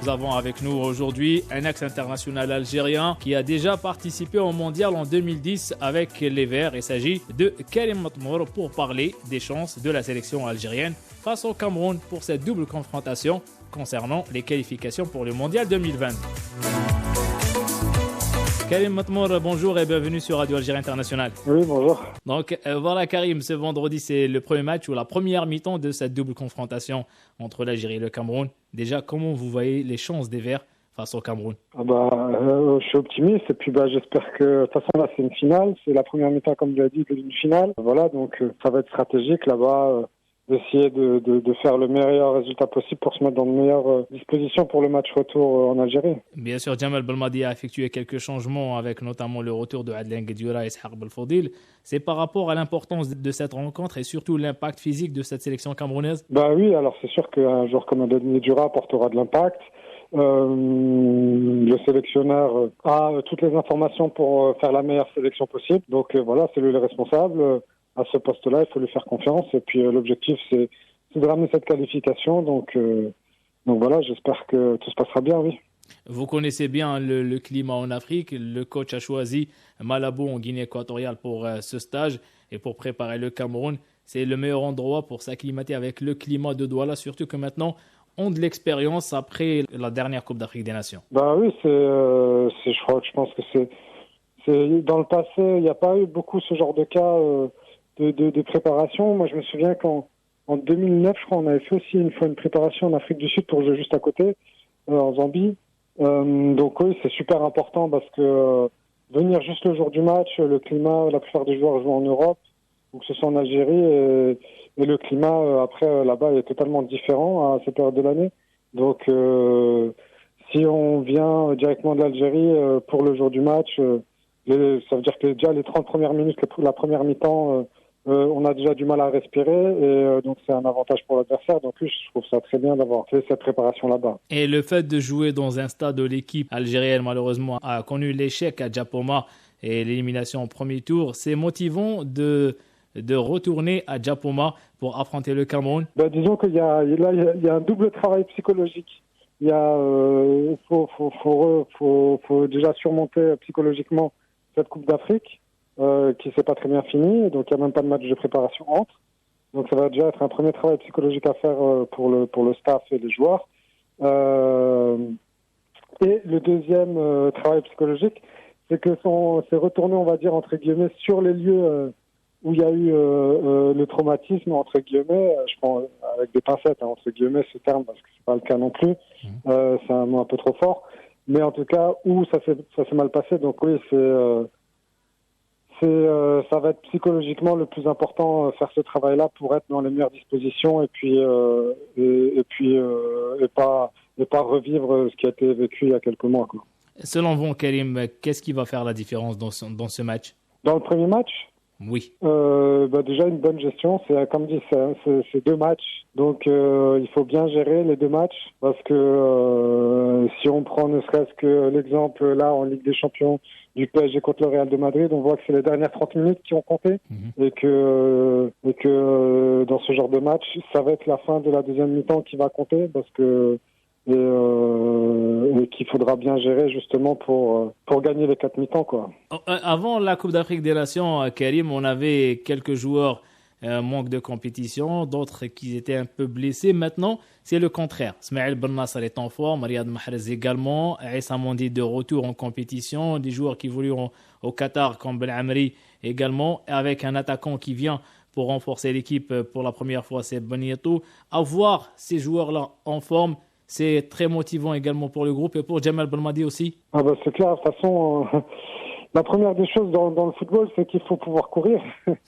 Nous avons avec nous aujourd'hui un ex-international algérien qui a déjà participé au mondial en 2010 avec les Verts. Il s'agit de Karim Matmour pour parler des chances de la sélection algérienne face au Cameroun pour cette double confrontation concernant les qualifications pour le mondial 2020. Karim Matmour, bonjour et bienvenue sur Radio Algérie International. Oui, bonjour. Donc voilà Karim, ce vendredi c'est le premier match ou la première mi-temps de cette double confrontation entre l'Algérie et le Cameroun. Déjà, comment vous voyez les chances des Verts face au Cameroun? Je suis optimiste et puis j'espère que de toute façon là c'est une finale, c'est la première mi-temps comme je l'ai dit, une finale. Voilà, donc ça va être stratégique là-bas. D'essayer de faire le meilleur résultat possible pour se mettre dans de meilleures dispositions pour le match retour en Algérie. Bien sûr, Djamel Belmadi a effectué quelques changements avec notamment le retour de Adlien Guedioura et Ishaq Belfodil. C'est par rapport à l'importance de cette rencontre et surtout l'impact physique de cette sélection camerounaise? Oui, alors c'est sûr qu'un joueur comme Adlien Guedioura apportera de l'impact. Le sélectionneur a toutes les informations pour faire la meilleure sélection possible. Donc voilà, c'est lui le responsable. À ce poste-là, il faut lui faire confiance. Et puis l'objectif, c'est de ramener cette qualification. Donc voilà, j'espère que tout se passera bien, oui. Vous connaissez bien le climat en Afrique. Le coach a choisi Malabo en Guinée équatoriale pour ce stage et pour préparer le Cameroun. C'est le meilleur endroit pour s'acclimater avec le climat de Douala, surtout que maintenant, on a de l'expérience après la dernière Coupe d'Afrique des Nations. Oui, je pense que c'est dans le passé, il n'y a pas eu beaucoup ce genre de cas de préparation. Moi, je me souviens qu'en 2009, je crois, on avait fait aussi une fois une préparation en Afrique du Sud pour jouer juste à côté, en Zambie. Donc oui, c'est super important parce que venir juste le jour du match, le climat, la plupart des joueurs jouent en Europe, ou que ce soit en Algérie, et le climat après là-bas est totalement différent à cette période de l'année. Donc si on vient directement de l'Algérie pour le jour du match, ça veut dire que déjà les 30 premières minutes, la première mi-temps, on a déjà du mal à respirer et donc c'est un avantage pour l'adversaire. Donc oui, je trouve ça très bien d'avoir fait cette préparation là-bas. Et le fait de jouer dans un stade où l'équipe algérienne malheureusement a connu l'échec à Djapoma et l'élimination au premier tour, c'est motivant de retourner à Djapoma pour affronter le Cameroun? Disons qu'il y a un double travail psychologique. Il faut déjà surmonter psychologiquement cette Coupe d'Afrique qui s'est pas très bien finie, donc il n'y a même pas de match de préparation entre. Donc ça va déjà être un premier travail psychologique à faire pour le staff et les joueurs. Et le deuxième travail psychologique, c'est que c'est retourné, on va dire, entre guillemets, sur les lieux où il y a eu le traumatisme, entre guillemets, je prends avec des pincettes, entre guillemets, ce terme, parce que c'est pas le cas non plus, c'est un mot un peu trop fort, mais en tout cas, où ça s'est mal passé, donc oui, ça va être psychologiquement le plus important, faire ce travail-là pour être dans les meilleures dispositions et pas revivre ce qui a été vécu il y a quelques mois, quoi. Selon vous, Karim, qu'est-ce qui va faire la différence dans ce match? Dans le premier match? Oui. Déjà une bonne gestion, c'est comme dit, c'est deux matchs, donc il faut bien gérer les deux matchs parce que si on prend ne serait-ce que l'exemple là en Ligue des Champions du PSG contre le Real de Madrid, on voit que c'est les dernières 30 minutes qui ont compté et que dans ce genre de match, ça va être la fin de la deuxième mi-temps qui va compter parce que et qu'il faudra bien gérer justement pour gagner les 4 mi-temps, quoi. Avant la Coupe d'Afrique des Nations, Karim, on avait quelques joueurs manque de compétition, d'autres qui étaient un peu blessés. Maintenant, c'est le contraire. Smaïl Ben Nasser est en forme, Riyad Mahrez également, Issa Mondi de retour en compétition, des joueurs qui évoluent au Qatar comme Ben Amri également, avec un attaquant qui vient pour renforcer l'équipe pour la première fois, c'est Boniato. Avoir ces joueurs-là en forme, c'est très motivant également pour le groupe et pour Djamel Belmadi aussi. C'est clair, de toute façon, la première des choses dans le football, c'est qu'il faut pouvoir courir.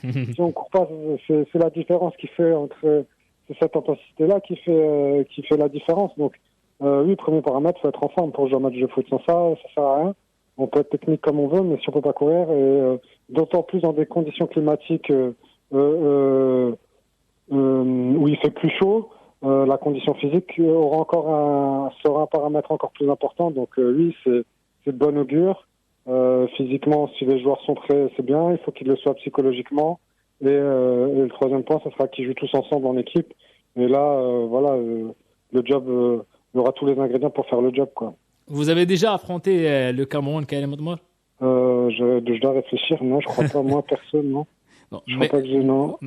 Si on ne court pas, c'est la différence qui fait c'est cette intensité-là qui fait la différence. Donc, oui, premier paramètre, il faut être en forme pour jouer un match de foot. Sans ça sert à rien. On peut être technique comme on veut, mais si on ne peut pas courir, et d'autant plus dans des conditions climatiques où il fait plus chaud, la condition physique sera un paramètre encore plus important. Donc oui, c'est de bon augure. Physiquement, si les joueurs sont prêts, c'est bien. Il faut qu'ils le soient psychologiquement. Et le troisième point, ce sera qu'ils jouent tous ensemble en équipe. Et là, le job il aura tous les ingrédients pour faire le job, quoi. Vous avez déjà affronté le Cameroun, Karim Otmar? Je dois réfléchir. Non, je crois pas. Moi, personne, non. Non, Je crois pas que j'ai, non.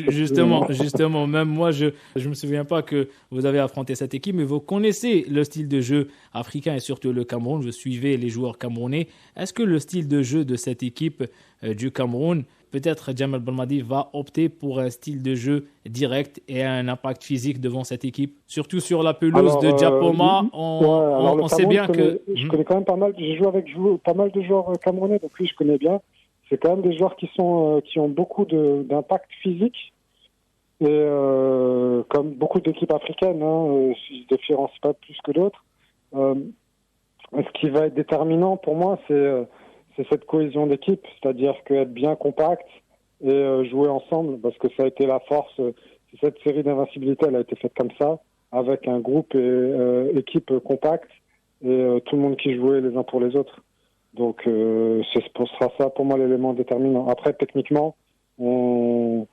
Justement, même moi, je me souviens pas que vous avez affronté cette équipe, mais vous connaissez le style de jeu africain et surtout le Cameroun. Vous suivez les joueurs camerounais. Est-ce que le style de jeu de cette équipe du Cameroun, peut-être Jamal Belmadi va opter pour un style de jeu direct et un impact physique devant cette équipe, surtout sur la pelouse de Diapoma. On sait bien que je connais quand même pas mal. J'ai joué avec pas mal de joueurs camerounais, donc oui, je connais bien. C'est quand même des joueurs qui ont beaucoup d'impact physique et comme beaucoup d'équipes africaines, ils se différencient pas plus que d'autres. Ce qui va être déterminant pour moi, c'est cette cohésion d'équipe, c'est-à-dire qu'être bien compact et jouer ensemble, parce que ça a été la force. Cette série d'invincibilité, elle a été faite comme ça, avec un groupe et équipe compacte et tout le monde qui jouait les uns pour les autres. Donc, ce sera ça pour moi l'élément déterminant. Après, techniquement, on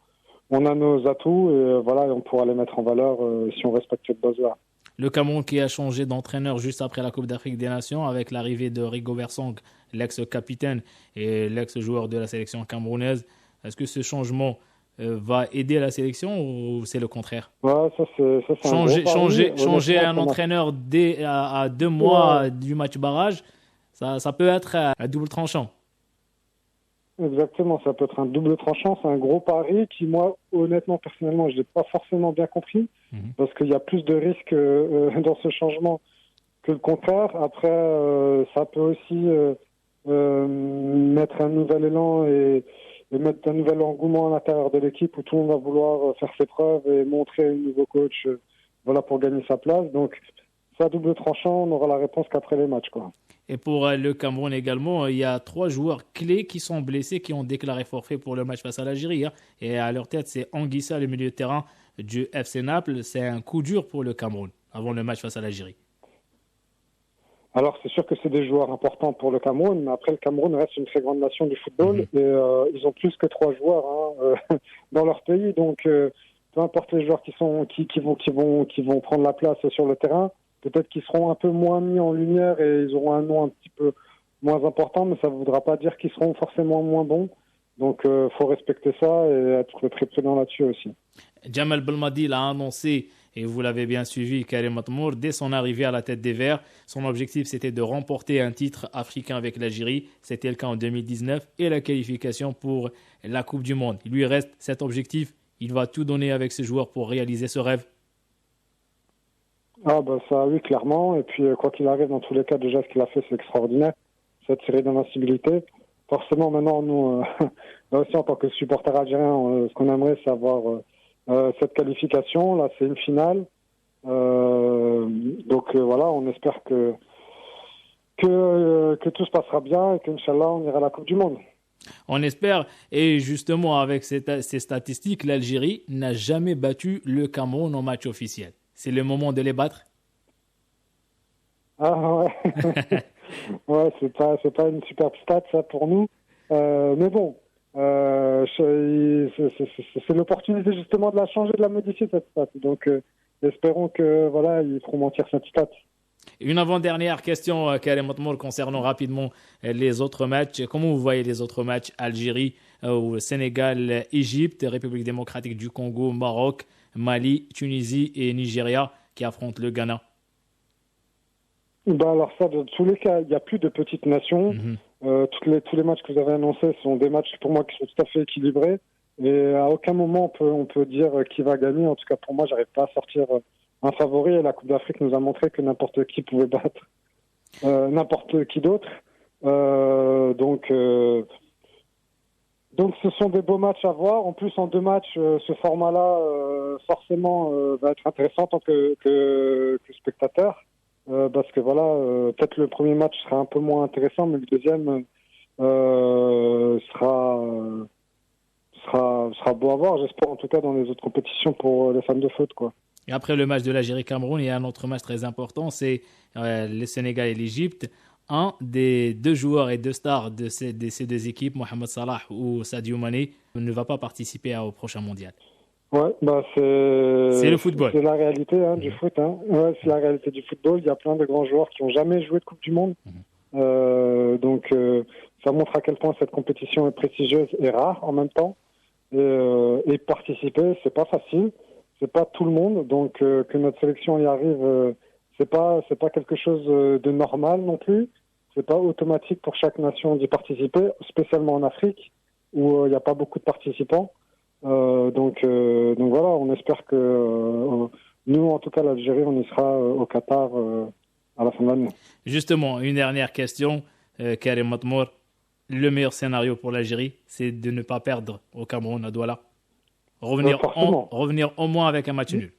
a nos atouts et voilà, on pourra les mettre en valeur si on respecte cette base-là. Le Cameroun qui a changé d'entraîneur juste après la Coupe d'Afrique des Nations avec l'arrivée de Rigobert Song, l'ex-capitaine et l'ex-joueur de la sélection camerounaise. Est-ce que ce changement va aider la sélection ou c'est le contraire? Ouais, ça c'est changer un entraîneur à 2 mois du match barrage, ça peut être un double tranchant. Exactement, ça peut être un double tranchant. C'est un gros pari qui, moi, honnêtement, personnellement, je l'ai pas forcément bien compris parce qu'il y a plus de risques dans ce changement que le contraire. Après, ça peut aussi mettre un nouvel élan et mettre un nouvel engouement à l'intérieur de l'équipe où tout le monde va vouloir faire ses preuves et montrer un nouveau coach pour gagner sa place. Donc, ça, double tranchant, on aura la réponse qu'après les matchs, quoi. Et pour le Cameroun également, il y a 3 joueurs clés qui sont blessés, qui ont déclaré forfait pour le match face à l'Algérie. Et à leur tête, c'est Anguissa, le milieu de terrain du FC Naples. C'est un coup dur pour le Cameroun avant le match face à l'Algérie. Alors, c'est sûr que c'est des joueurs importants pour le Cameroun, mais après, le Cameroun reste une très grande nation du football et ils ont plus que 3 joueurs dans leur pays. Donc, peu importe les joueurs qui vont prendre la place sur le terrain, peut-être qu'ils seront un peu moins mis en lumière et ils auront un nom un petit peu moins important, mais ça ne voudra pas dire qu'ils seront forcément moins bons. Donc, faut respecter ça et être très prudent là-dessus aussi. Jamal Belmadi l'a annoncé, et vous l'avez bien suivi, Karim Otmar, dès son arrivée à la tête des Verts. Son objectif, c'était de remporter un titre africain avec l'Algérie. C'était le cas en 2019 et la qualification pour la Coupe du Monde. Il lui reste cet objectif. Il va tout donner avec ses joueurs pour réaliser ce rêve. Ah ça oui, clairement. Et puis quoi qu'il arrive, dans tous les cas, déjà ce qu'il a fait, c'est extraordinaire. Cette série d'invincibilité. Forcément, maintenant, nous, là aussi en tant que supporters algériens, ce qu'on aimerait, c'est avoir cette qualification. Là, c'est une finale. Donc voilà, on espère que tout se passera bien et qu'Inch'Allah, on ira à la Coupe du Monde. On espère, et justement avec ces statistiques, l'Algérie n'a jamais battu le Cameroun en match officiel. C'est le moment de les battre. Ah ouais, ouais, c'est pas une superbe stat ça pour nous, mais bon, c'est l'opportunité justement de la changer, de la modifier cette stat. Donc espérons que voilà, ils feront mentir cette stat. Une avant-dernière question, Karim Otmar, concernant rapidement les autres matchs. Comment vous voyez les autres matchs? Algérie, Sénégal, Égypte, République démocratique du Congo, Maroc, Mali, Tunisie et Nigeria qui affrontent le Ghana. Alors ça, dans tous les cas, il n'y a plus de petites nations. Tous les matchs que vous avez annoncés sont des matchs pour moi qui sont tout à fait équilibrés. Et à aucun moment on peut dire qui va gagner. En tout cas, pour moi, j'arrive pas à sortir un favori. Et la Coupe d'Afrique nous a montré que n'importe qui pouvait battre n'importe qui d'autre. Donc ce sont des beaux matchs à voir. En plus, en 2 matchs, ce format-là, forcément, va être intéressant en tant que spectateur. Parce que voilà, peut-être le premier match sera un peu moins intéressant, mais le deuxième sera beau à voir, j'espère, en tout cas dans les autres compétitions pour les fans de foot, quoi. Et après le match de l'Algérie-Cameroun, il y a un autre match très important, c'est le Sénégal et l'Égypte. Un des 2 joueurs et 2 stars de ces 2 équipes, Mohamed Salah ou Sadio Mané, ne va pas participer au prochain mondial. Ouais, bah C'est le football. c'est la réalité du foot. Ouais, c'est la réalité du football. Il y a plein de grands joueurs qui n'ont jamais joué de Coupe du Monde. Donc, ça montre à quel point cette compétition est prestigieuse et rare en même temps. Et participer, c'est pas facile. C'est pas tout le monde. Donc, que notre sélection y arrive, c'est pas quelque chose de normal non plus. C'est pas automatique pour chaque nation d'y participer, spécialement en Afrique où il n'y a pas beaucoup de participants. Donc voilà, on espère que nous, en tout cas l'Algérie, on y sera au Qatar à la fin de l'année. Justement, une dernière question, Karim Matmour. Le meilleur scénario pour l'Algérie, c'est de ne pas perdre au Cameroun à Douala. Revenir au moins avec un match nul.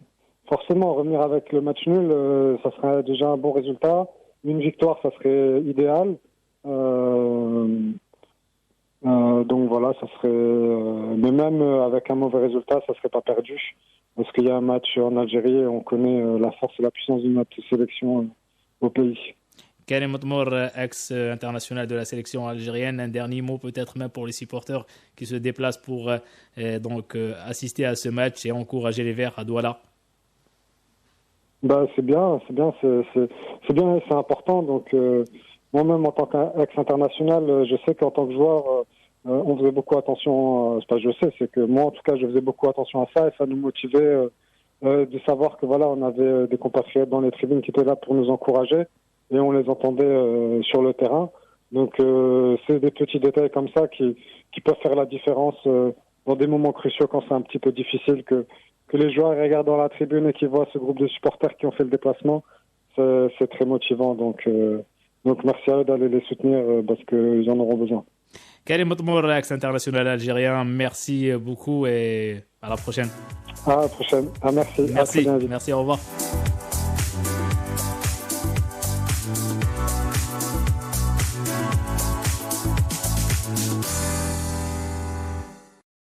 Forcément, revenir avec le match nul, ça serait déjà un bon résultat. Une victoire, ça serait idéal. Donc voilà, ça serait. Mais même avec un mauvais résultat, ça serait pas perdu. Parce qu'il y a un match en Algérie et on connaît la force et la puissance de notre sélection au pays. Karim Matmour, ex-international de la sélection algérienne, un dernier mot peut-être même pour les supporters qui se déplacent pour assister à ce match et encourager les Verts à Douala. Bah, c'est bien, c'est important. Donc, moi-même, en tant qu'ex-international, je sais qu'en tant que joueur, on faisait beaucoup attention. C'est que moi, en tout cas, je faisais beaucoup attention à ça et ça nous motivait de savoir que voilà, on avait des compatriotes dans les tribunes qui étaient là pour nous encourager et on les entendait sur le terrain. Donc, c'est des petits détails comme ça qui peuvent faire la différence dans des moments cruciaux quand c'est un petit peu difficile que les joueurs regardent dans la tribune et qu'ils voient ce groupe de supporters qui ont fait le déplacement, c'est très motivant. Donc merci à eux d'aller les soutenir parce qu'ils en auront besoin. Karim Matmour, ex-international algérien, merci beaucoup et à la prochaine. À la prochaine. Merci. Merci, au revoir.